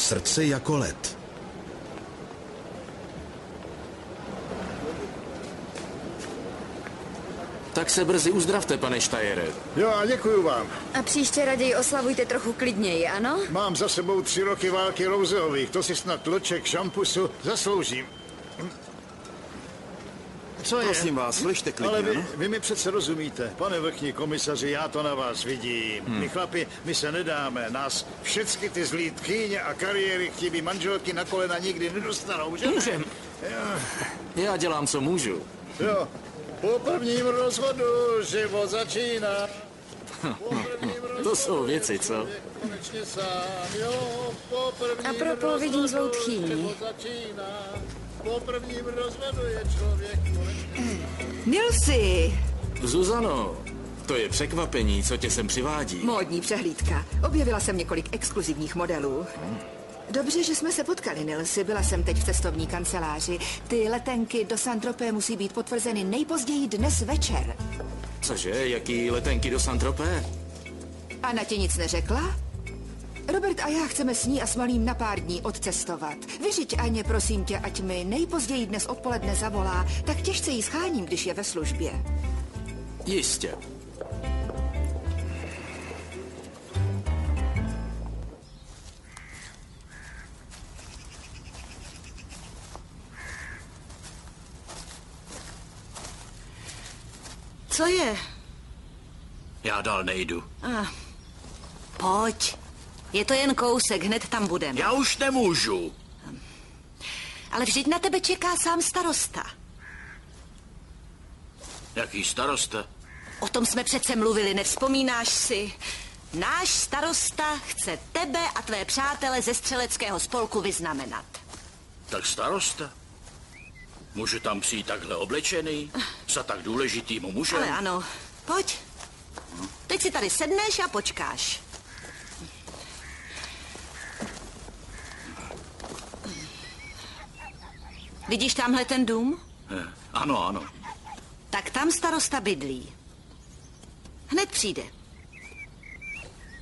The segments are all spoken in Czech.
srdce jako led. Tak se brzy uzdravte, pane Štajere. Jo, a děkuju vám. A příště raději oslavujte trochu klidněji, ano? Mám za sebou 3 roky války Rouzeových, to si snad loček šampusu zasloužím. Co je? Prosím vás, slyšte klidně, Ale no? vy mi přece rozumíte. Pane vrchní komisaři, já to na vás vidím. My chlapi, my se nedáme. Nás všechny ty zlý tchýně a kariéry chtějí manželky na kolena nikdy nedostanou, že? Můžem. Já dělám, co můžu. Jo, po prvním rozvodu život začíná. To jsou věci, co? Konečně sám, jo, po prvním A propos vidím zlou tchýni. život začíná. Po prvním rozvodu je člověk konečně. Nilsi! Zuzano, to je překvapení, co tě sem přivádí. Módní přehlídka. Objevila jsem několik exkluzivních modelů. Dobře, že jsme se potkali, Nilsi. Byla jsem teď v cestovní kanceláři. Ty letenky do Saint-Tropez musí být potvrzeny nejpozději dnes večer. Cože, jaký letenky do Saint-Tropez? Anna ti nic neřekla? Robert a já chceme s ní a s malým na pár dní odcestovat. Vyřiď Aně, prosím tě, ať mi nejpozději dnes odpoledne zavolá. Tak těžce jí scháním, když je ve službě. Jistě. Co je? Já dál nejdu. Pojď. Je to jen kousek, hned tam budeme. Já už nemůžu. Ale vždyť na tebe čeká sám starosta. Jaký starosta? O tom jsme přece mluvili, nevzpomínáš si? Náš starosta chce tebe a tvé přátele ze střeleckého spolku vyznamenat. Tak starosta? Můžu tam přijít takhle oblečený? Za tak důležitým mužem? Ale ano, pojď. Teď si tady sedneš a počkáš. Vidíš tamhle ten dům? Ano, ano. Tak tam starosta bydlí. Hned přijde.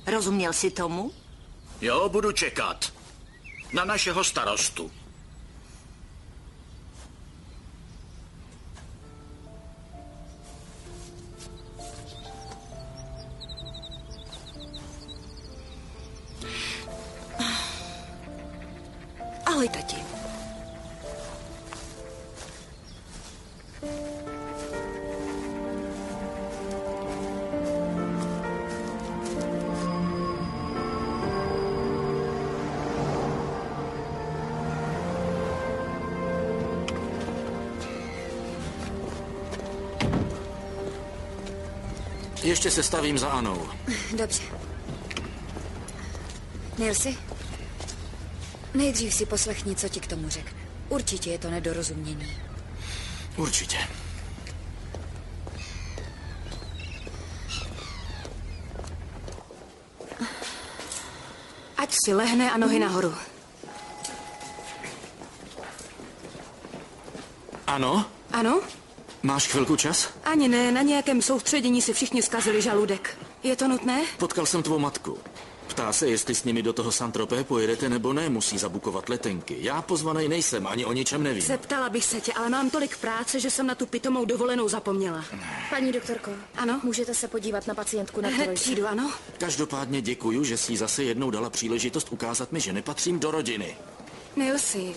Rozuměl jsi tomu? Jo, budu čekat. Na našeho starostu. Ahoj, tati. Ještě se stavím za Anou. Dobře. Nilsi, nejdřív si poslechni, co ti k tomu řekne. Určitě je to nedorozumění. Určitě. Ať si lehne a nohy nahoru. Ano? Ano? Máš chvilku čas? Ani ne, na nějakém soustředění si všichni zkazili žaludek. Je to nutné? Potkal jsem tvou matku. Ptá se, jestli s nimi do toho Saint-Tropez pojedete nebo ne, musí zabukovat letenky. Já pozvanej nejsem, ani o ničem nevím. Zeptala bych se tě, ale mám tolik práce, že jsem na tu pitomou dovolenou zapomněla. Paní doktorko, Ano? můžete se podívat na pacientku na Hned trojce? přijdu, ano? Každopádně děkuju, že jsi jí zase jednou dala příležitost ukázat mi, že nepatřím do rodiny. Nilsi,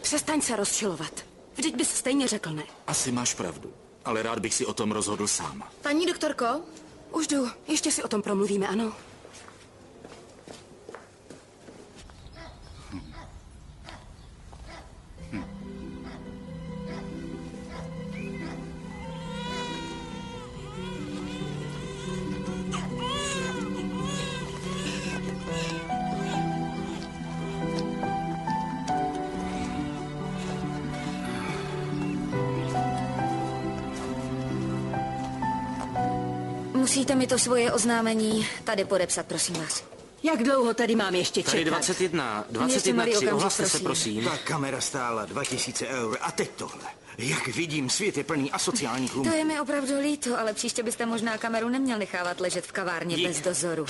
přestaň se rozčilovat. Vždyť bys stejně řekl ne. Asi máš pravdu, ale rád bych si o tom rozhodl sám. Paní doktorko? Už jdu, ještě si o tom promluvíme, ano? Musíte mi to svoje oznámení tady podepsat, prosím vás. Jak dlouho tady mám ještě čekat? Tady 21, Ještě malý 3, okamžik, ohlaste se, prosím. prosím. Ta kamera stála 2000 eur a teď tohle. Jak vidím, svět je plný asociálních To umů. je mi opravdu líto, ale příště byste možná kameru neměl nechávat ležet v kavárně bez dozoru.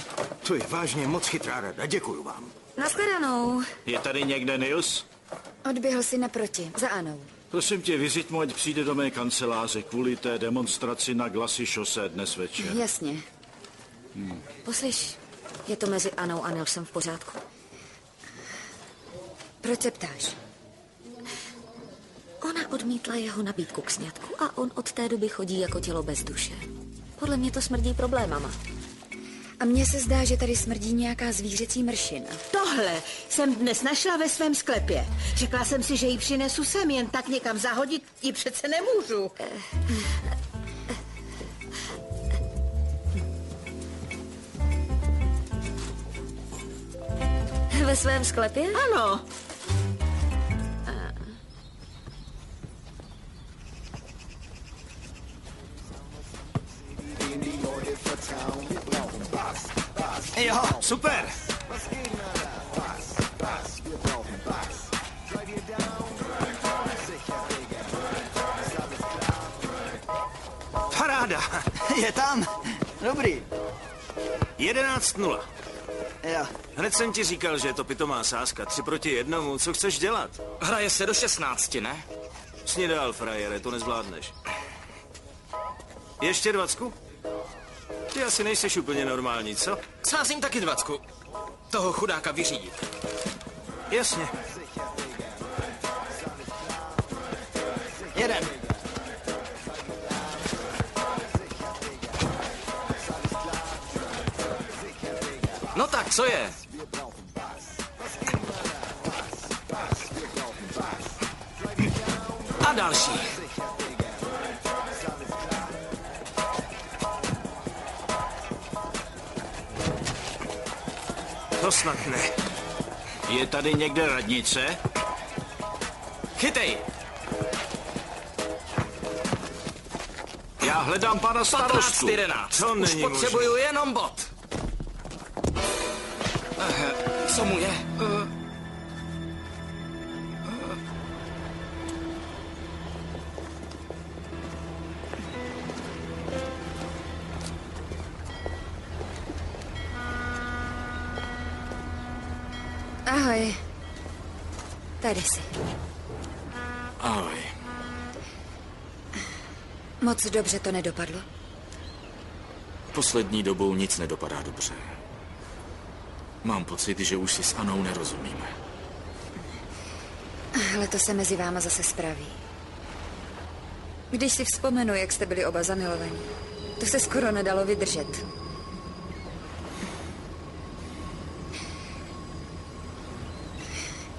To je vážně moc chytrá rada, děkuju vám. Naschledanou. Je tady někde Nils? Odběhl si naproti, za Anou. Prosím tě, vyřiď mu, ať přijde do mé kanceláře kvůli té demonstraci na Glassy šose dnes večer. Jasně. Poslyš, je to mezi Anou a Nilsem v pořádku? Proč se ptáš? Ona odmítla jeho nabídku k sňatku a on od té doby chodí jako tělo bez duše. Podle mě to smrdí problémama. A mně se zdá, že tady smrdí nějaká zvířecí mršina. Tohle jsem dnes našla ve svém sklepě. Řekla jsem si, že ji přinesu sem, jen tak někam zahodit ji přece nemůžu. Ve svém sklepě? Ano. Jo, super. Paráda, je tam. Dobrý. 11:0. Jo. Hned jsem ti říkal, že je to pitomá sázka. 3-1, co chceš dělat? Hraje se do 16, ne? Snědal, frajere, to nezvládneš. Ještě 20? Ty asi nejseš úplně normální, co? Sázím taky 20. Toho chudáka vyřídit. Jasně. Jeden. No tak, co je? A další. To snad ne. Je tady někde radnice? Chytej! Já hledám pana starostu. 15-11. To Už není potřebuju jenom bod. Co mu je? Ahoj. Tady jsi. Ahoj. Moc dobře to nedopadlo. Poslední dobou nic nedopadá dobře. Mám pocit, že už si s Anou nerozumíme. Ale to se mezi váma zase spraví. Když si vzpomenu, jak jste byli oba zamilovaní, to se skoro nedalo vydržet.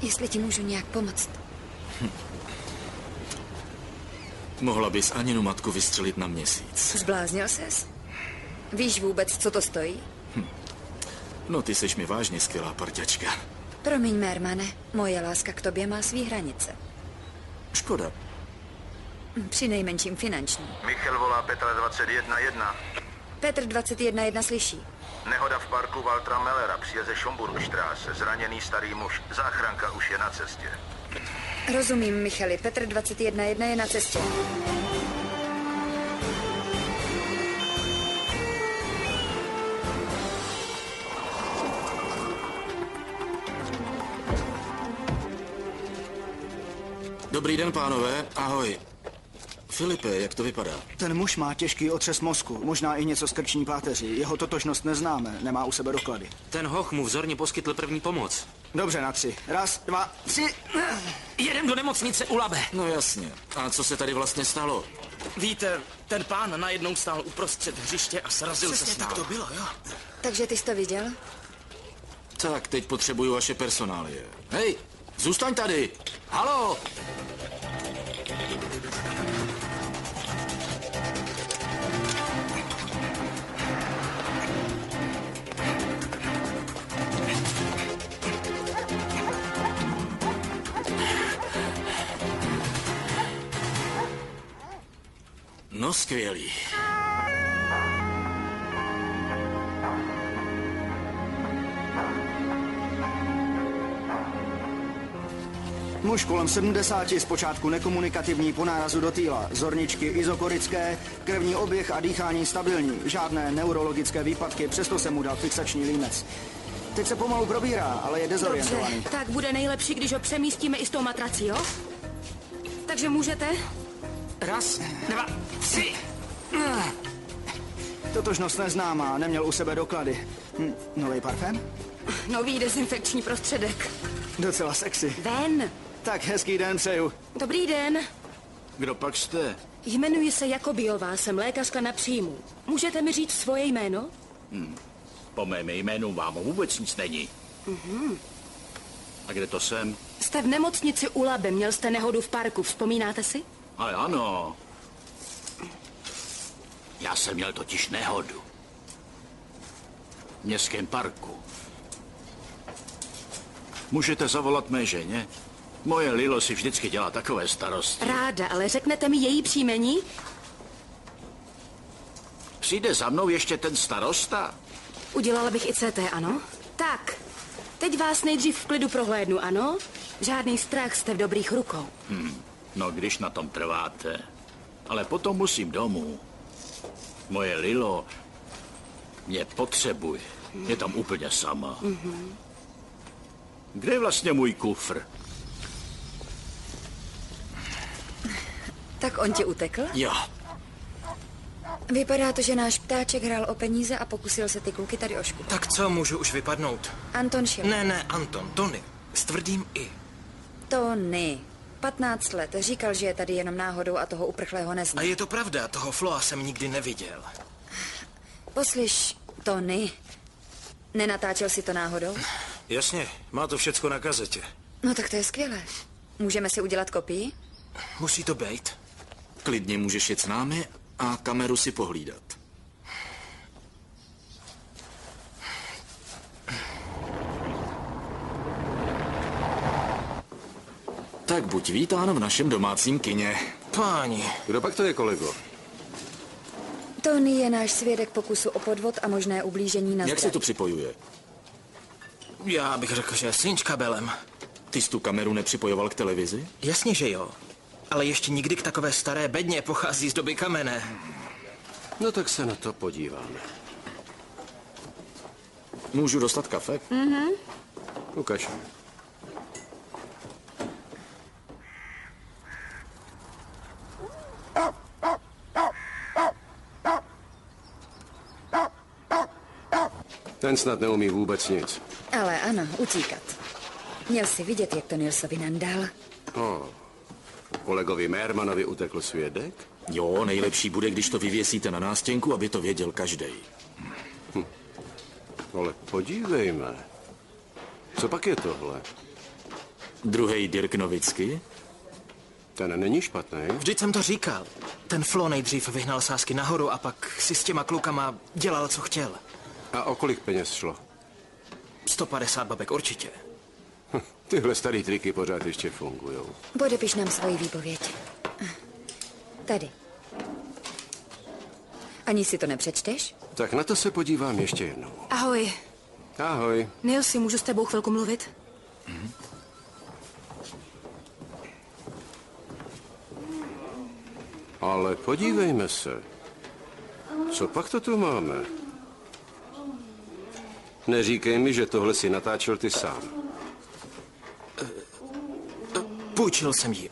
Jestli ti můžu nějak pomoct. Mohla bys Aninu matku vystřelit na měsíc. Zbláznil ses? Víš vůbec, co to stojí? No, ty seš mi vážně skvělá parťačka. Promiň, Mermane, moje láska k tobě má svý hranice. Škoda. Při nejmenším finanční. Michal volá Petra 21-1. Petr 21 slyší. Nehoda v parku Waltra Mellera, přijeze Schomburgstraße, zraněný starý muž. Záchranka už je na cestě. Rozumím, Michali. Petr 21 je na cestě. Dobrý den, pánové. Ahoj. Filipe, jak to vypadá? Ten muž má těžký otřes mozku, možná i něco z krční páteří. Jeho totožnost neznáme, nemá u sebe doklady. Ten hoch mu vzorně poskytl první pomoc. Dobře, na 3. 1, 2, 3. Jedem do nemocnice u Labe. No jasně. A co se tady vlastně stalo? Víte, ten pán najednou stál uprostřed hřiště a srazil se s námi. to bylo, jo? Takže ty jsi to viděl? Tak, teď potřebuju vaše personálie. Hej, zůstaň tady. Haló! No skvělý. Muž kolem 70, zpočátku nekomunikativní po nárazu do týla, zorničky izokorické, krevní oběh a dýchání stabilní, žádné neurologické výpadky, přesto se mu dal fixační límec. Teď se pomalu probírá, ale je dezorientovaný. Dobře, tak bude nejlepší, když ho přemístíme i s tou matrací, jo? Takže můžete? 1, 2, 3. Totožnost neznámá, neměl u sebe doklady. Nový parfém? Nový dezinfekční prostředek. Docela sexy. Ven. Tak hezký den přeju. Dobrý den. Kdo pak jste? Jmenuji se Jakobiová, jsem lékařka na příjmu. Můžete mi říct svoje jméno? Po mém jménu vám vůbec nic není. A kde to jsem? Jste v nemocnici u Labe, měl jste nehodu v parku, vzpomínáte si? Ale ano. Já jsem měl totiž nehodu. V městském parku. Můžete zavolat mé ženě? Moje Lilo si vždycky dělá takové starosti. Ráda, ale řeknete mi její příjmení? Přijde za mnou ještě ten starosta? Udělala bych i CT, ano? Tak, teď vás nejdřív v klidu prohlédnu, ano? Žádný strach, jste v dobrých rukou. No, když na tom trváte. Ale potom musím domů. Moje Lilo mě potřebuje. Je tam úplně sama. Kde je vlastně můj kufr? Tak on ti utekl? Jo. Vypadá to, že náš ptáček hrál o peníze a pokusil se ty kluky tady oškupat. Tak co, můžu už vypadnout? Anton šel. Ne, Anton, Tony. S tvrdým I. Tony. 15 let. Říkal, že je tady jenom náhodou a toho uprchlého nezná. A je to pravda, toho Floa jsem nikdy neviděl. Poslyš, Tony. Nenatáčel si to náhodou? Jasně, má to všecko na kazetě. No tak to je skvělé. Můžeme si udělat kopii? Musí to být. Klidně můžeš jet s námi a kameru si pohlídat. Tak buď vítán v našem domácím kině. Páni. Kdo pak to je, kolego? Tony je náš svědek pokusu o podvod a možné ublížení na Jak se zdraví. to připojuje? Já bych řekl, že synč kabelem. Ty jsi tu kameru nepřipojoval k televizi? Jasně, že jo. Ale ještě nikdy k takové staré bedně pochází z doby kamenné. No tak se na to podíváme. Můžu dostat kafe? Ukaž. Ten snad neumí vůbec nic. Ale ano, utíkat. Měl si vidět, jak to Nilsovi nandal. Kolegovi Mermanovi utekl svědek? Jo, nejlepší bude, když to vyvěsíte na nástěnku, aby to věděl každej. Ale podívejme. Co pak je tohle? Druhý Dirk Nowitzki? Ten není špatný. Vždyť jsem to říkal. Ten Flo nejdřív vyhnal sásky nahoru a pak si s těma klukama dělal, co chtěl. A o kolik peněz šlo? 150 babek určitě. Tyhle starý triky pořád ještě fungujou. Podepiš nám svoji výpověď. Tady. Ani si to nepřečteš? Tak na to se podívám ještě jednou. Ahoj. Ahoj. Nilsi, můžu s tebou chvilku mluvit? Ale podívejme se. Co pak to tu máme? Neříkej mi, že tohle si natáčel ty sám. Půjčil jsem ji.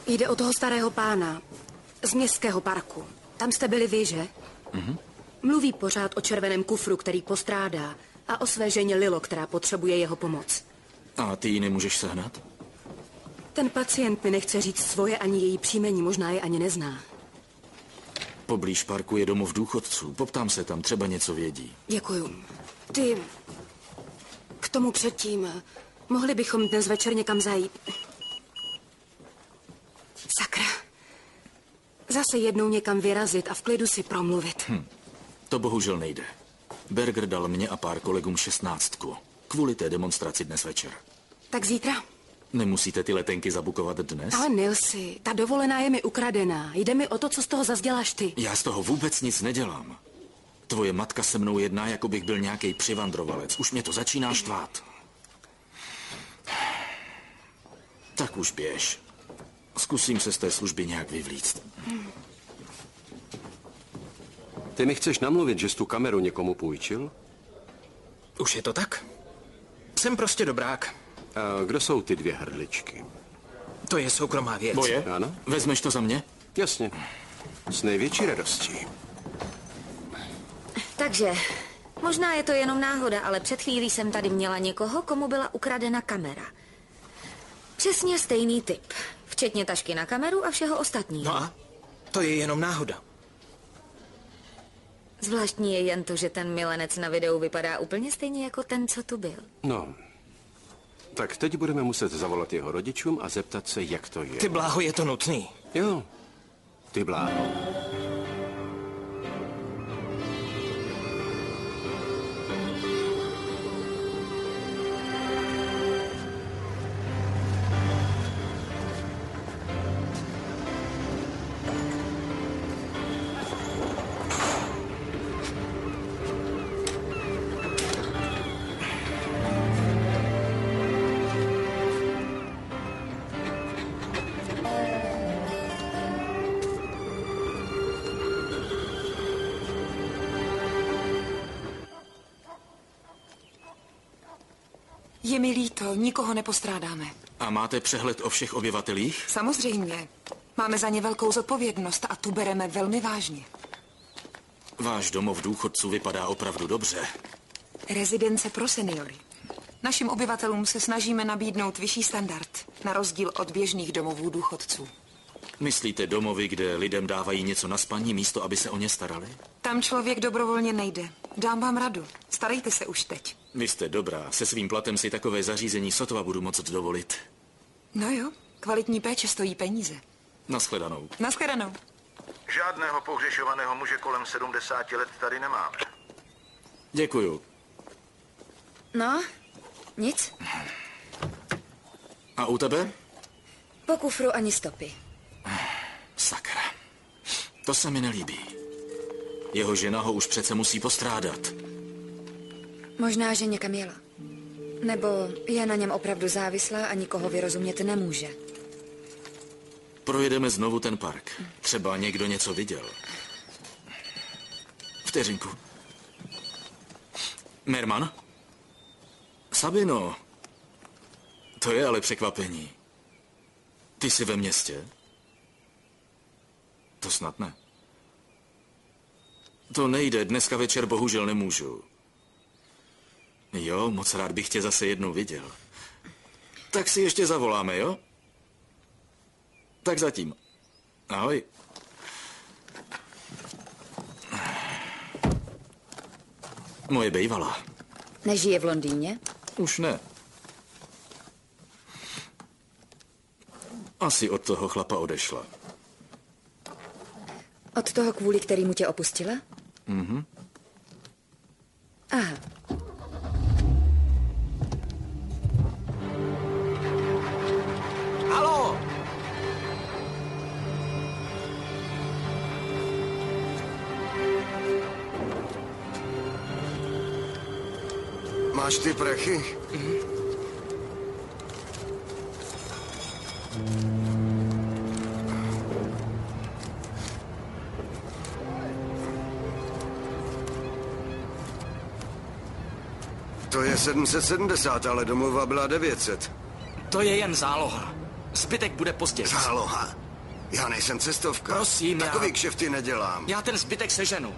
Jde o toho starého pána z městského parku. Tam jste byli vy, že? Mluví pořád o červeném kufru, který postrádá, a o své ženě Lilo, která potřebuje jeho pomoc. A ty ji nemůžeš sehnat? Ten pacient mi nechce říct svoje ani její příjmení, možná je ani nezná. Poblíž parku je domov důchodců. Poptám se tam, třeba něco vědí. Děkuju. Ty... K tomu předtím... Mohli bychom dnes večer někam zajít. Sakra. Zase jednou někam vyrazit a v klidu si promluvit. To bohužel nejde. Berger dal mě a pár kolegům 16. Kvůli té demonstraci dnes večer. Tak zítra? Nemusíte ty letenky zabukovat dnes? Ale Nilsi, ta dovolená je mi ukradená. Jde mi o to, co z toho zas děláš ty. Já z toho vůbec nic nedělám. Tvoje matka se mnou jedná, jako bych byl nějaký přivandrovalec. Už mě to začíná štvát. Tak už běž. Zkusím se z té služby nějak vyvlíct. Ty mi chceš namluvit, že jsi tu kameru někomu půjčil? Už je to tak? Jsem prostě dobrák. A kdo jsou ty dvě hrdličky? To je soukromá věc. Boje? Ano? Vezmeš to za mě? Jasně. S největší radostí. Takže, možná je to jenom náhoda, ale před chvílí jsem tady měla někoho, komu byla ukradena kamera. Přesně stejný typ. Včetně tašky na kameru a všeho ostatního. No a? To je jenom náhoda. Zvláštní je jen to, že ten milenec na videu vypadá úplně stejně jako ten, co tu byl. No. Tak teď budeme muset zavolat jeho rodičům a zeptat se, jak to je. Ty bláho, je to nutný. Jo, ty bláho. Je mi líto, nikoho nepostrádáme. A máte přehled o všech obyvatelích? Samozřejmě. Máme za ně velkou zodpovědnost a tu bereme velmi vážně. Váš domov důchodců vypadá opravdu dobře. Rezidence pro seniory. Našim obyvatelům se snažíme nabídnout vyšší standard, na rozdíl od běžných domovů důchodců. Myslíte domovy, kde lidem dávají něco na spaní, místo aby se o ně starali? Tam člověk dobrovolně nejde. Dám vám radu. Starejte se už teď. Vy jste dobrá. Se svým platem si takové zařízení sotva budu moct dovolit. No jo, kvalitní péče stojí peníze. Naschledanou. Naschledanou. Žádného pohřešovaného muže kolem 70 let tady nemáme. Děkuju. No, nic. A u tebe? Po kufru ani stopy. Sakra. To se mi nelíbí. Jeho žena ho už přece musí postrádat. Možná, že někam jela. Nebo je na něm opravdu závislá a nikoho vyrozumět nemůže. Projedeme znovu ten park. Třeba někdo něco viděl. Vteřinku. Merman? Sabino. To je ale překvapení. Ty jsi ve městě? To snad ne. To nejde, dneska večer bohužel nemůžu. Jo, moc rád bych tě zase jednou viděl. Tak si ještě zavoláme, jo? Tak zatím. Ahoj. Moje bejvalá. Nežije v Londýně? Už ne. Asi od toho chlapa odešla. Od toho, kvůli kterému tě opustila? Mhm. Aha. Haló! Máš ty prachy? To je 770, ale domluva byla 900. To je jen záloha. Zbytek bude později. Záloha? Já nejsem cestovka. Prosím, Takový kšefty nedělám. Já ten zbytek seženu.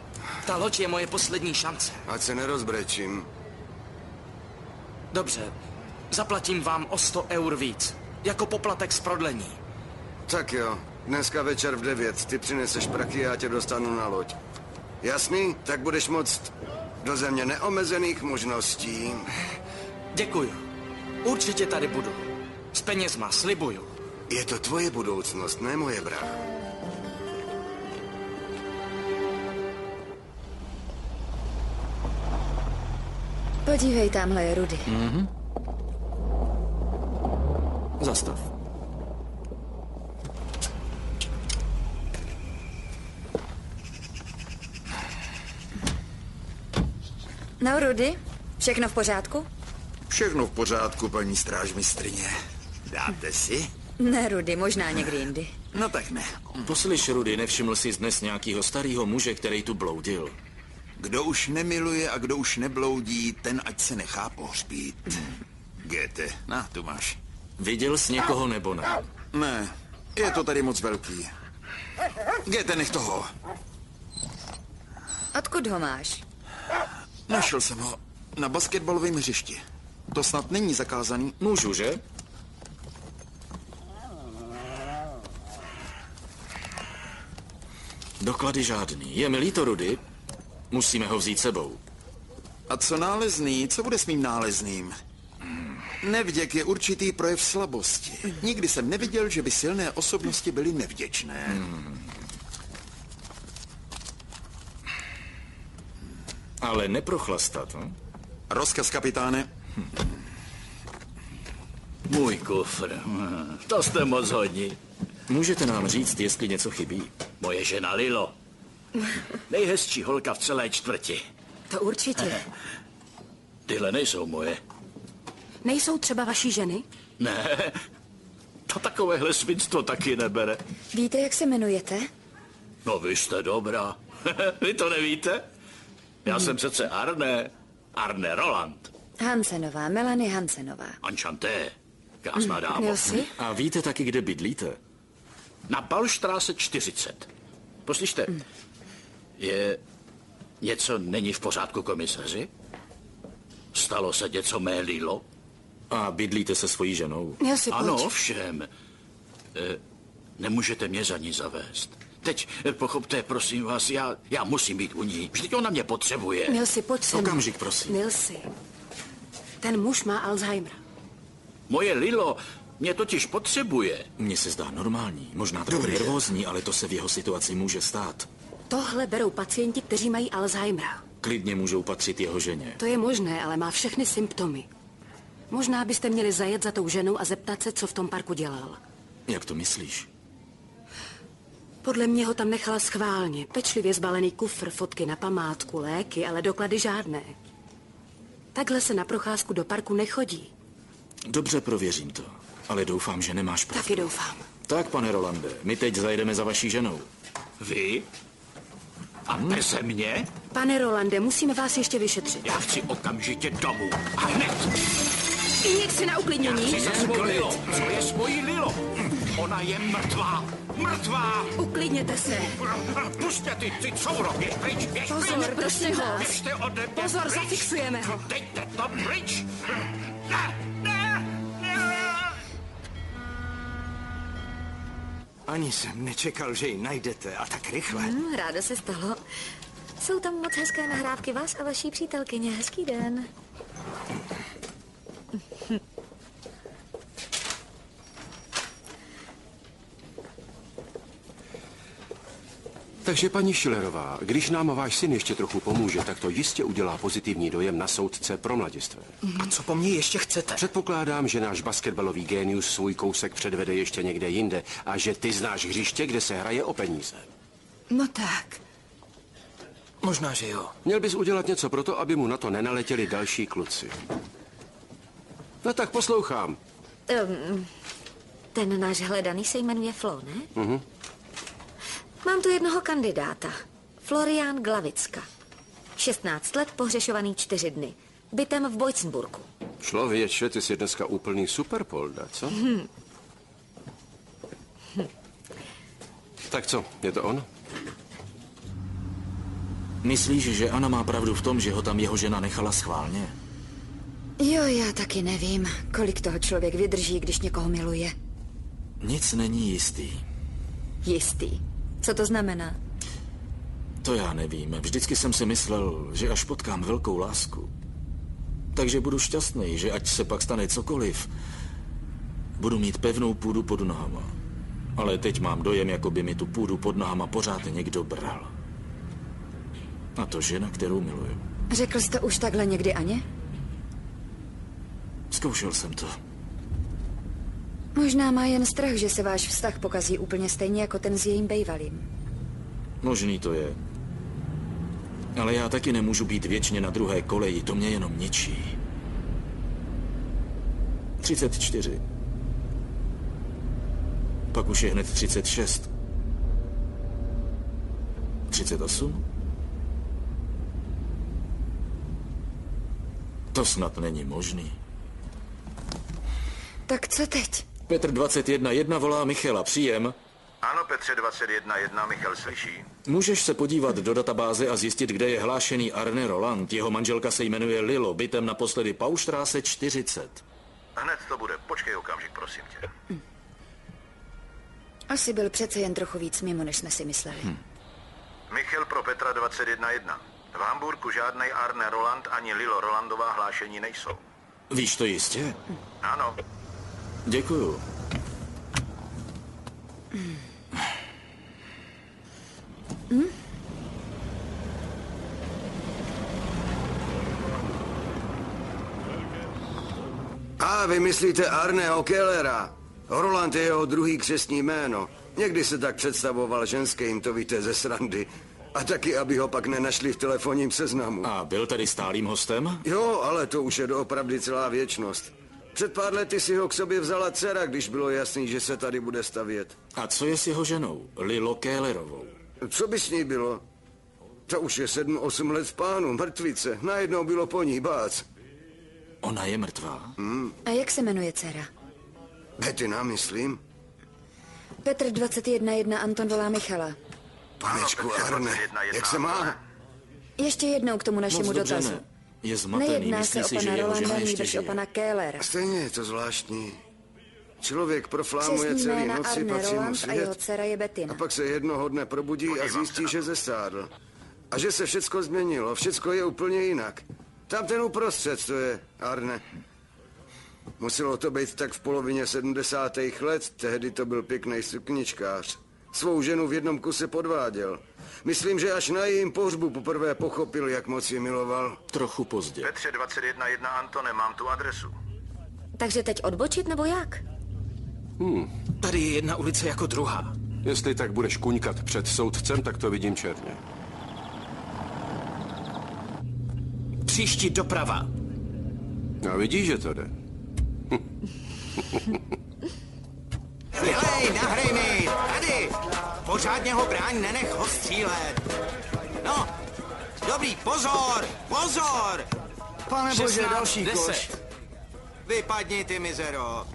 Ta loď je moje poslední šance. Ať se nerozbrečím. Dobře, zaplatím vám o 100 eur víc. Jako poplatek z prodlení. Tak jo, dneska večer v 9. Ty přineseš prachy a já tě dostanu na loď. Jasný? Tak budeš moct do země neomezených možností. Děkuju. Určitě tady budu. S penězma, slibuju. Je to tvoje budoucnost, ne moje, brácho. Podívej, tamhle je Rudy. Mhm. Zastav. No, Rudy, všechno v pořádku? Všechno v pořádku, paní strážmistryně. Dáte si? Ne, Rudy, možná někdy jindy. No tak ne. Poslyš, Rudy, nevšiml jsi dnes nějakýho starého muže, který tu bloudil? Kdo už nemiluje a kdo už nebloudí, ten ať se nechá pohřbít. Goethe, na, tu máš. Viděl jsi někoho nebo ne? Ne, je to tady moc velký. Goethe, nech toho. Odkud ho máš? Našel jsem ho na basketbalovém hřišti. To snad není zakázaný. Můžu, že? Doklady žádný. Je mi líto, Rudy. Musíme ho vzít sebou. A co nálezný? Co bude s mým nálezným? Nevděk je určitý projev slabosti. Nikdy jsem neviděl, že by silné osobnosti byly nevděčné. Ale neprochlastat, hm? Rozkaz, kapitáne. Můj kufr. To jste moc hodní. Můžete nám říct, jestli něco chybí? Moje žena Lilo. Nejhezčí holka v celé čtvrti. To určitě. Tyhle nejsou moje. Nejsou třeba vaší ženy? Ne, to takovéhle svinstvo taky nebere. Víte, jak se jmenujete? No vy jste dobrá. Vy to nevíte? Já jsem přece Arne Roland. Hansenová, Melanie Hansenová. Enchanté. Krásná dáma. Nilsi? A víte taky, kde bydlíte? Na Palštráse 40. Poslyšte, je něco není v pořádku, komisaři? Stalo se něco mé Lilo? A bydlíte se svojí ženou? Nilsi, pojď. Ano, ovšem. Nemůžete mě za ní zavést. Teď pochopte, prosím vás, já musím být u ní. Vždyť ona mě potřebuje. Nilsi, pojď sem. Okamžik, prosím. Nilsi, ten muž má Alzheimera. Moje Lilo mě totiž potřebuje. Mně se zdá normální, možná trochu nervózní, ale to se v jeho situaci může stát. Tohle berou pacienti, kteří mají Alzheimera. Klidně můžou patřit jeho ženě. To je možné, ale má všechny symptomy. Možná byste měli zajet za tou ženou a zeptat se, co v tom parku dělal. Jak to myslíš? Podle mě ho tam nechala schválně. Pečlivě zbalený kufr, fotky na památku, léky, ale doklady žádné. Takhle se na procházku do parku nechodí. Dobře, prověřím to. Ale doufám, že nemáš pravdu. Taky doufám. Tak, pane Rolande, my teď zajedeme za vaší ženou. Vy? A beze mě? Pane Rolande, musíme vás ještě vyšetřit. Já chci okamžitě domů. A hned! Jít si na uklidnění. Já chci za svou Lilo. Co je s mojí Lilo? Ona je mrtvá. Mrtvá! Uklidněte se. Pusťte ty couro. Běž pryč, běž Pozor, pryč. prosím vás. Běžte ode mě Pozor, pryč. zafixujeme ho. Dejte to pryč. Ne, ne, ne. Ani jsem nečekal, že ji najdete a tak rychle. Rádo se stalo. Jsou tam moc hezké nahrávky vás a vaší přítelkyně. Hezký den. Takže paní Schillerová, když nám váš syn ještě trochu pomůže, tak to jistě udělá pozitivní dojem na soudce pro mladistvé. A co po mně ještě chcete? Předpokládám, že náš basketbalový génius svůj kousek předvede ještě někde jinde a že ty znáš hřiště, kde se hraje o peníze. No tak. Možná, že jo. Měl bys udělat něco pro to, aby mu na to nenaletěli další kluci. No tak poslouchám. Ten náš hledaný se jmenuje Flo, ne? Mhm. Mám tu jednoho kandidáta. Florian Glavicka. 16 let, pohřešovaný 4 dny. Bytem v Boitzenburgu. Člověče, ty jsi dneska úplný superpolda, co? Tak co, je to on? Myslíš, že Anna má pravdu v tom, že ho tam jeho žena nechala schválně? Jo, já taky nevím, kolik toho člověk vydrží, když někoho miluje. Nic není jistý. Jistý. Co to znamená? To já nevím. Vždycky jsem si myslel, že až potkám velkou lásku, takže budu šťastný, že ať se pak stane cokoliv, budu mít pevnou půdu pod nohama. Ale teď mám dojem, jako by mi tu půdu pod nohama pořád někdo bral. A to žena, kterou miluju. Řekl jsi to už takhle někdy Aně? Zkoušel jsem to. Možná má jen strach, že se váš vztah pokazí úplně stejně jako ten s jejím bejvalým. Možný to je. Ale já taky nemůžu být věčně na druhé koleji, to mě jenom ničí. 34. pak už je hned 36. 38? To snad není možný. Tak co teď? Petr 21.1 volá Michala. Příjem. Ano, Petře 21.1, Michal slyší. Můžeš se podívat do databáze a zjistit, kde je hlášený Arne Roland. Jeho manželka se jmenuje Lilo, bytem naposledy Pauštráse 40. Hned to bude. Počkej okamžik, prosím tě. Asi byl přece jen trochu víc mimo, než jsme si mysleli. Michal pro Petra 21.1. V Hamburku žádnej Arne Roland ani Lilo Rolandová hlášení nejsou. Víš to jistě? Ano. Děkuju. A vy myslíte Arneho Kellera. Roland je jeho druhý křestní jméno. Někdy se tak představoval ženským, to víte, ze srandy. A taky, aby ho pak nenašli v telefonním seznamu. A byl tady stálým hostem? Jo, ale to už je doopravdy celá věčnost. Před pár lety si ho k sobě vzala dcera, když bylo jasný, že se tady bude stavět. A co je s jeho ženou, Lilo Kellerovou? Co by s ní bylo? To už je 7-8 let v pánu, mrtvice. Najednou bylo po ní bác. Ona je mrtvá? A jak se jmenuje dcera? Bettina, myslím. Petr 21.1 Anton volá Michala. Panečku Arne, jak se má? Ještě jednou k tomu našemu dotazu. Ne. Je zmatený, Nejedná myslí se si, o že pana jeho žena Rolanda, ještě nýbrž o žije. pana Kellera. Stejně je to zvláštní. Člověk proflámuje Křestní celý jména noci, Arne patří mu Roland a jeho svět. dcera je Bettina. A pak se jednoho dne probudí a zjistí, že zestárl. A že se všecko změnilo, všecko je úplně jinak. Tam ten uprostřed, to je Arne. Muselo to být tak v polovině 70. let, tehdy to byl pěkný sukničkář. Svou ženu v jednom kuse podváděl. Myslím, že až na jejím pohřbu poprvé pochopil, jak moc ji miloval. Trochu pozdě. Petře 21.1, Antone, mám tu adresu. Takže teď odbočit nebo jak? Tady je jedna ulice jako druhá. Jestli tak budeš kuňkat před soudcem, tak to vidím černě. Příští doprava. A vidíš, že to jde. Milej, nahraj mi! Tady! Pořádně ho bráň, nenech ho střílet. No, dobrý, pozor! Pozor! Pane bože, 16, další 10. koš. Vypadni ty, mizero.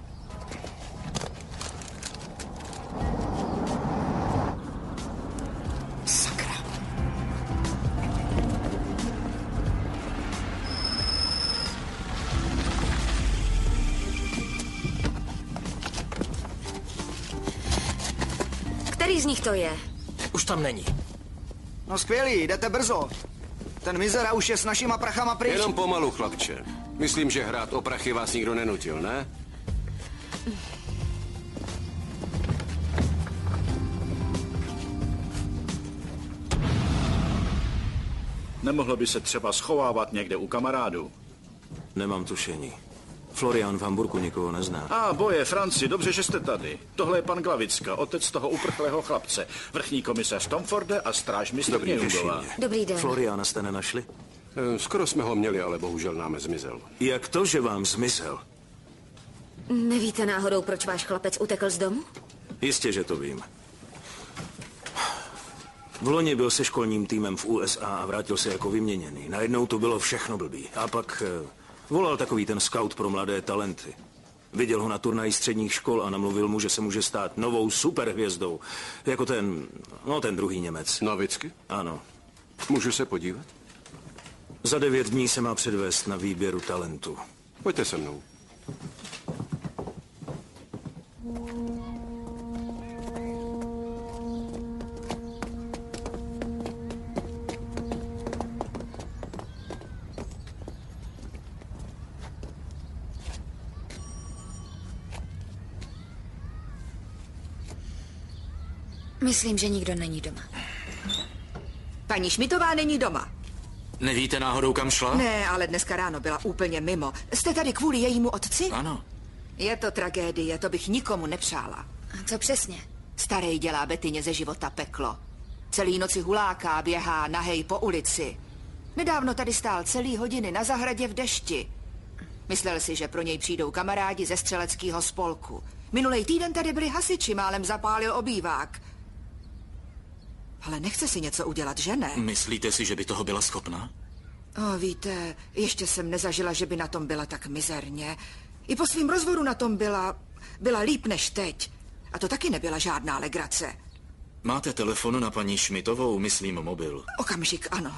Sakra. Který z nich to je? Už tam není. No skvělý, jdete brzo. Ten mizera už je s našima prachama pryč. Jenom pomalu, chlapče. Myslím, že hrát o prachy vás nikdo nenutil, ne? Nemohlo by se třeba schovávat někde u kamarádů. Nemám tušení. Florian v Hamburku nikoho nezná. A boje, Franci, dobře, že jste tady. Tohle je pan Glavicka, otec toho uprchlého chlapce. Vrchní komisař Tomforde a strážmistr Něudová. Dobrý den. Floriana jste nenašli? Skoro jsme ho měli, ale bohužel nám zmizel. Jak to, že vám zmizel? Nevíte náhodou, proč váš chlapec utekl z domu? Jistě, že to vím. V loni byl se školním týmem v USA a vrátil se jako vyměněný. Najednou to bylo všechno blbý. A pak volal takový ten scout pro mladé talenty. Viděl ho na turnaji středních škol a namluvil mu, že se může stát novou superhvězdou. Jako ten druhý Němec. Novicky? Ano. Můžu se podívat? Za 9 dní se má předvést na výběru talentu. Pojďte se mnou. Myslím, že nikdo není doma. Paní Šmitová není doma. Nevíte náhodou, kam šla? Ne, ale dneska ráno byla úplně mimo. Jste tady kvůli jejímu otci? Ano. Je to tragédie, to bych nikomu nepřála. A co přesně? Starej dělá Bettině ze života peklo. Celý noci huláká, běhá nahej po ulici. Nedávno tady stál celý hodiny na zahradě v dešti. Myslel si, že pro něj přijdou kamarádi ze střeleckého spolku. Minulej týden tady byli hasiči, málem zapálil obývák. Ale nechce si něco udělat, že ne? Myslíte si, že by toho byla schopna? Víte, ještě jsem nezažila, že by na tom byla tak mizerně. I po svým rozvodu na tom byla líp než teď. A to taky nebyla žádná legrace. Máte telefon na paní Šmitovou, myslím mobil. Okamžik, ano.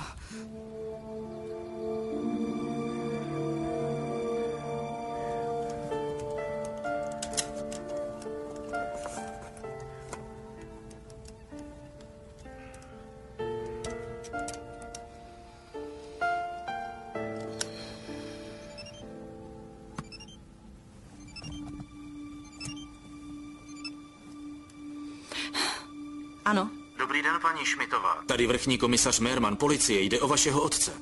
Ano. Dobrý den, paní Šmitová. Tady vrchní komisař Merman, policie, jde o vašeho otce.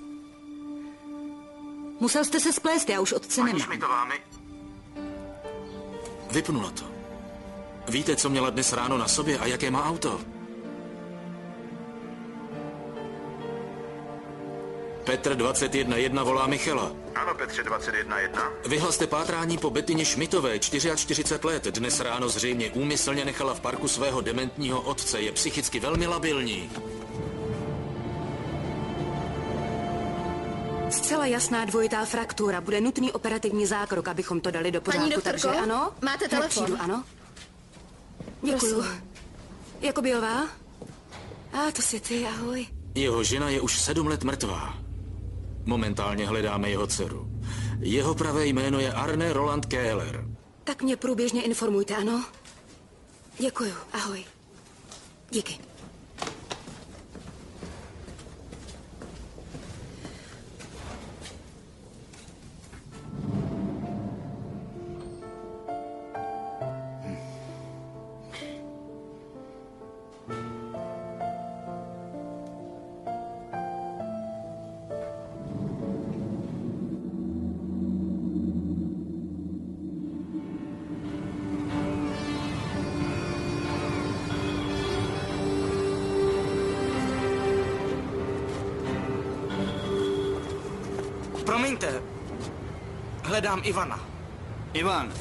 Musel jste se splést, já už otce Paní nemám. Šmitová, Vypnula to. Víte, co měla dnes ráno na sobě a jaké má auto? Petr 21.1 volá Michala. Ano, Petře 21.1. Vyhlaste pátrání po Betině Šmitové, 44 let. Dnes ráno zřejmě úmyslně nechala v parku svého dementního otce. Je psychicky velmi labilní. Zcela jasná dvojitá fraktura. Bude nutný operativní zákrok, abychom to dali do pořádku. Paní doktorko, takže ano? máte telefon? Přijdu, ano. Děkuju. Jakobiová? To jsi ty, ahoj. Jeho žena je už 7 let mrtvá. Momentálně hledáme jeho dceru. Jeho pravé jméno je Arne Roland Kéhler. Tak mě průběžně informujte, ano? Děkuju, ahoj. Díky. Promiňte, hledám Ivana. Ivan?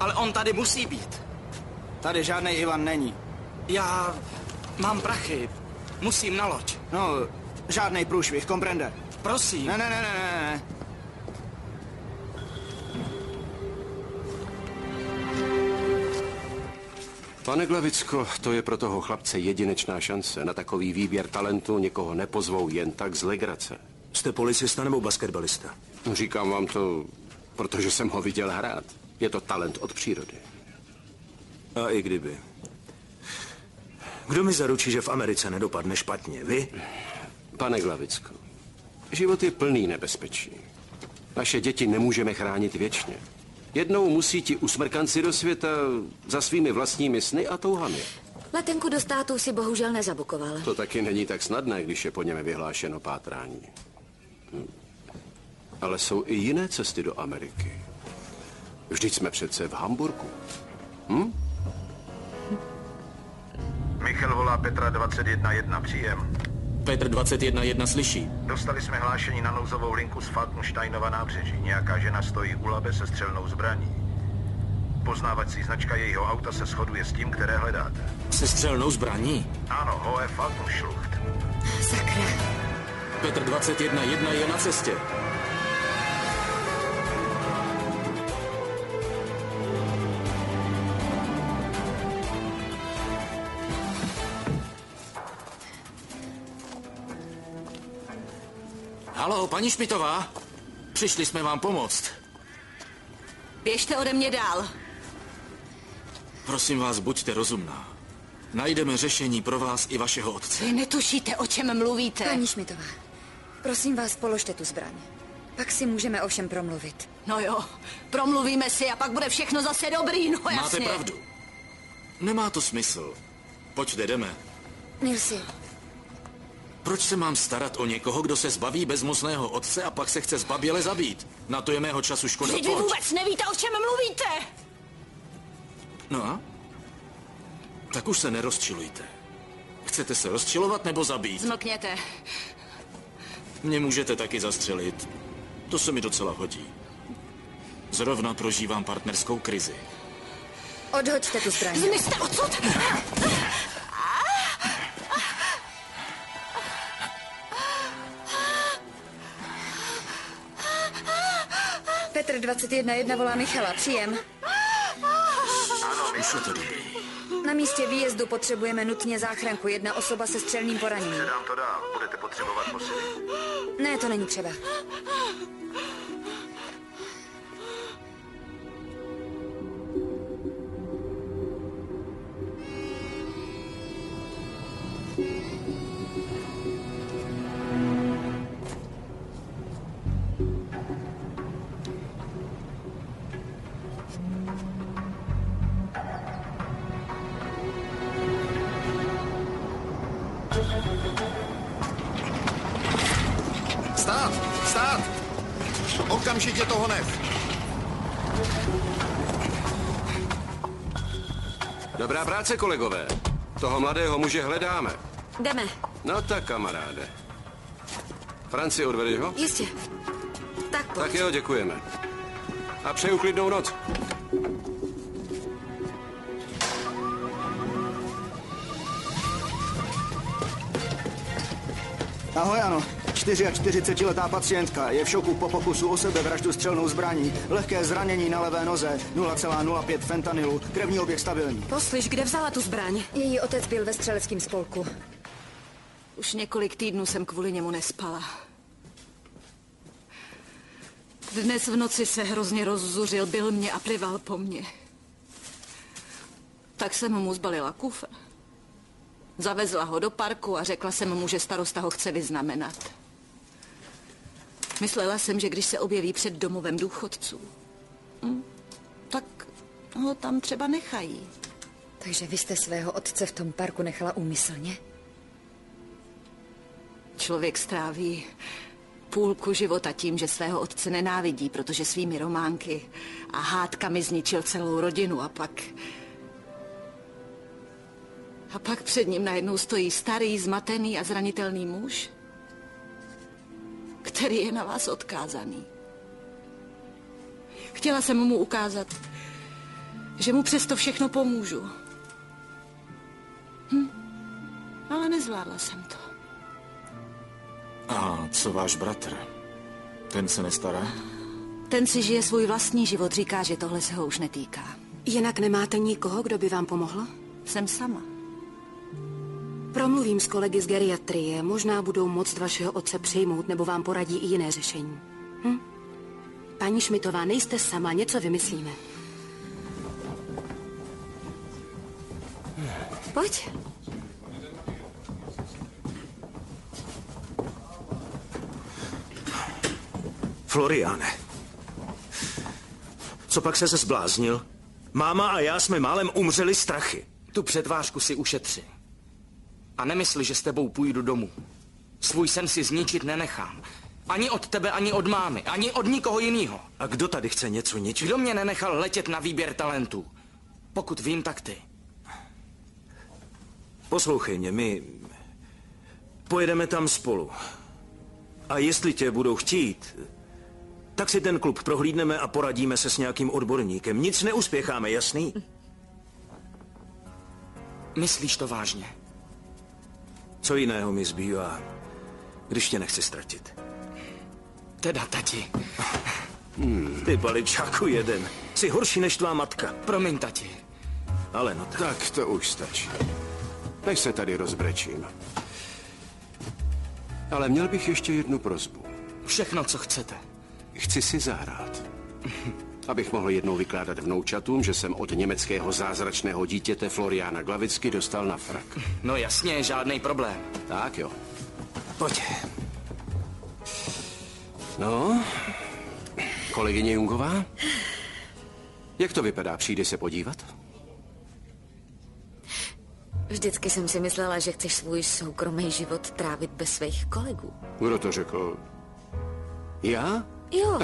Ale on tady musí být. Tady žádný Ivan není. Já mám prachy, musím na loď. No, žádný průšvih, komprende. Prosím. Ne. Pane Glavicko, to je pro toho chlapce jedinečná šance. Na takový výběr talentu někoho nepozvou jen tak z legrace. Jste policista nebo basketbalista? Říkám vám to, protože jsem ho viděl hrát. Je to talent od přírody. A i kdyby. Kdo mi zaručí, že v Americe nedopadne špatně? Vy? Pane Glavicko, život je plný nebezpečí. Naše děti nemůžeme chránit věčně. Jednou musí ti usmrkanci do světa za svými vlastními sny a touhami. Letenku do států si bohužel nezabukoval. To taky není tak snadné, když je po něm vyhlášeno pátrání. Ale jsou i jiné cesty do Ameriky. Vždyť jsme přece v Hamburku. Michal volá Petra 21.1, příjem. Petr 21.1 slyší. Dostali jsme hlášení na nouzovou linku z Falkensteinova nábřeží. Nějaká žena stojí u labe se střelnou zbraní. Poznávací značka jejího auta se shoduje s tím, které hledáte. Se střelnou zbraní? Ano, Hohe Falkenschlucht. Sakra. Petr 21.1 je na cestě. Haló, paní Šmitová. Přišli jsme vám pomoct. Běžte ode mě dál. Prosím vás, buďte rozumná. Najdeme řešení pro vás i vašeho otce. Vy netušíte, o čem mluvíte. Paní Šmitová, prosím vás, položte tu zbraň. Pak si můžeme o všem promluvit. No jo, promluvíme si a pak bude všechno zase dobrý, no jasně. Máte pravdu. Nemá to smysl. Pojďte, jdeme. Nilsi. Proč se mám starat o někoho, kdo se zbaví bezmocného otce a pak se chce zbaběle zabít? Na to je mého času škoda. Vždyť vy vůbec nevíte, o čem mluvíte. No a? Tak už se nerozčilujte. Chcete se rozčilovat nebo zabít? Zmlkněte. Mě můžete taky zastřelit. To se mi docela hodí. Zrovna prožívám partnerskou krizi. Odhoďte tu zbraň. Zmizte odsud! Petr 21 volá Michala, příjem. Už je to dobrý. Na místě výjezdu potřebujeme nutně záchranku. Jedna osoba se střelným poraněním. Předám to dál. Budete potřebovat posily. Ne, to není třeba. Stát! Stát! Okamžitě toho nech! Dobrá práce, kolegové. Toho mladého muže hledáme. Jdeme. No tak, kamaráde. Franci, odvedeš ho? Jistě. Tak pojď. Tak jo, děkujeme. A přeju klidnou noc. Ahoj, ano. 44letá pacientka je v šoku po pokusu o sebevraždu střelnou zbraní. Lehké zranění na levé noze, 0,05 fentanylu, krevní oběh stabilní. Poslyš, kde vzala tu zbraň? Její otec byl ve střeleckém spolku. Už několik týdnů jsem kvůli němu nespala. Dnes v noci se hrozně rozzuřil, bil mě a plival po mně. Tak jsem mu zbalila kufr. Zavezla ho do parku a řekla jsem mu, že starosta ho chce vyznamenat. Myslela jsem, že když se objeví před domovem důchodců, tak ho tam třeba nechají. Takže vy jste svého otce v tom parku nechala úmyslně? Člověk stráví půlku života tím, že svého otce nenávidí, protože svými románky a hádkami zničil celou rodinu a pak před ním najednou stojí starý, zmatený a zranitelný muž, který je na vás odkázaný. Chtěla jsem mu ukázat, že mu přesto všechno pomůžu. Ale nezvládla jsem to. A co váš bratr? Ten se nestará? Ten si žije svůj vlastní život, říká, že tohle se ho už netýká. Jinak nemáte nikoho, kdo by vám pomohl? Jsem sama. Promluvím s kolegy z geriatrie. Možná budou moct vašeho otce přijmout nebo vám poradí i jiné řešení. Paní Šmitová, nejste sama, něco vymyslíme. Pojď. Floriane, co pak se zbláznil? Máma a já jsme málem umřeli strachy. Tu přetvářku si ušetři. A nemysli, že s tebou půjdu domů. Svůj sen si zničit nenechám. Ani od tebe, ani od mámy, ani od nikoho jiného. A kdo tady chce něco ničit? Kdo mě nenechal letět na výběr talentů? Pokud vím, tak ty. Poslouchej mě, my pojedeme tam spolu. A jestli tě budou chtít, tak si ten klub prohlídneme a poradíme se s nějakým odborníkem. Nic neuspěcháme, jasný? Myslíš to vážně? Co jiného mi zbývá, když tě nechci ztratit? Teda, tati. Ty paličáku jeden. Jsi horší než tvá matka. Promiň, tati. Ale no tak to už stačí. Než se tady rozbrečím. Ale měl bych ještě jednu prosbu. Všechno, co chcete. Chci si zahrát. Abych mohl jednou vykládat vnoučatům, že jsem od německého zázračného dítěte Floriana Glavicky dostal na frak. No jasně, žádný problém. Tak jo. Pojď. No, kolegyně Jungová? Jak to vypadá? Přijde se podívat? Vždycky jsem si myslela, že chceš svůj soukromý život trávit bez svých kolegů. Kdo to řekl? Já? Jo.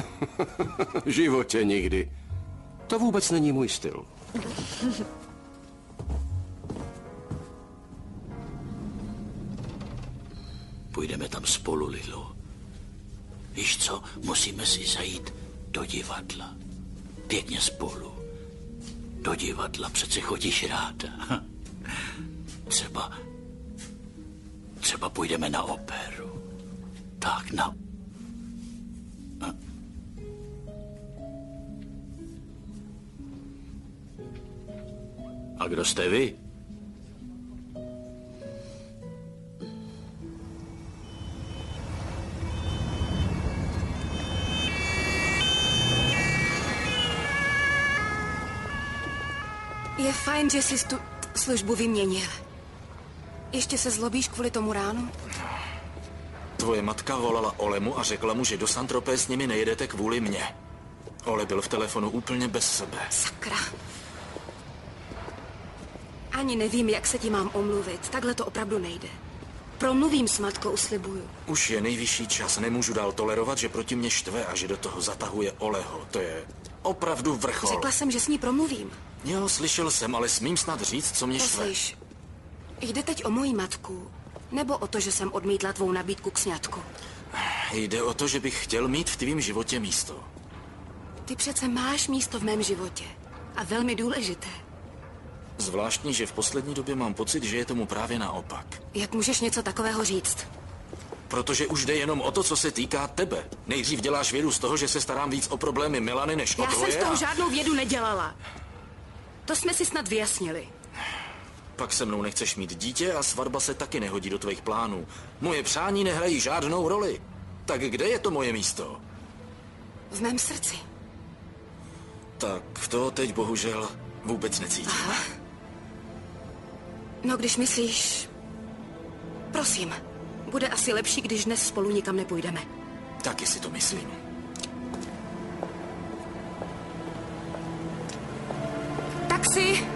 V životě nikdy. To vůbec není můj styl. Půjdeme tam spolu, Lilo. Víš co, musíme si zajít do divadla. pěkně spolu. Do divadla přece chodíš ráda. Třeba půjdeme na operu. Tak na... A kdo jste vy? Je fajn, že jsi tu službu vyměnil. Ještě se zlobíš kvůli tomu ránu? Tvoje matka volala Olemu a řekla mu, že do Saint-Tropez s nimi nejedete kvůli mně. Ole byl v telefonu úplně bez sebe. Sakra. Ani nevím, jak se ti mám omluvit. Takhle to opravdu nejde. Promluvím s matkou, slibuju. Už je nejvyšší čas. Nemůžu dál tolerovat, že proti mě štve a že do toho zatahuje Oleho. To je opravdu vrchol. Řekla jsem, že s ní promluvím. Jo, slyšel jsem, ale smím snad říct, co mě štve. Poslyš, jde teď o moji matku, nebo o to, že jsem odmítla tvou nabídku k sňatku? Jde o to, že bych chtěl mít v tvým životě místo. Ty přece máš místo v mém životě. A velmi důležité. Zvláštní, že v poslední době mám pocit, že je tomu právě naopak. Jak můžeš něco takového říct? Protože už jde jenom o to, co se týká tebe. Nejdřív děláš vědu z toho, že se starám víc o problémy Milany, než o tvoje. Já jsem z toho žádnou vědu nedělala. To jsme si snad vyjasnili. Pak se mnou nechceš mít dítě a svatba se taky nehodí do tvých plánů. Moje přání nehrají žádnou roli. Tak kde je to moje místo? V mém srdci. Tak to teď bohužel vůbec necítím. Aha. No, když myslíš... Prosím, bude asi lepší, když dnes spolu nikam nepůjdeme. Taky si to myslím. Taxi!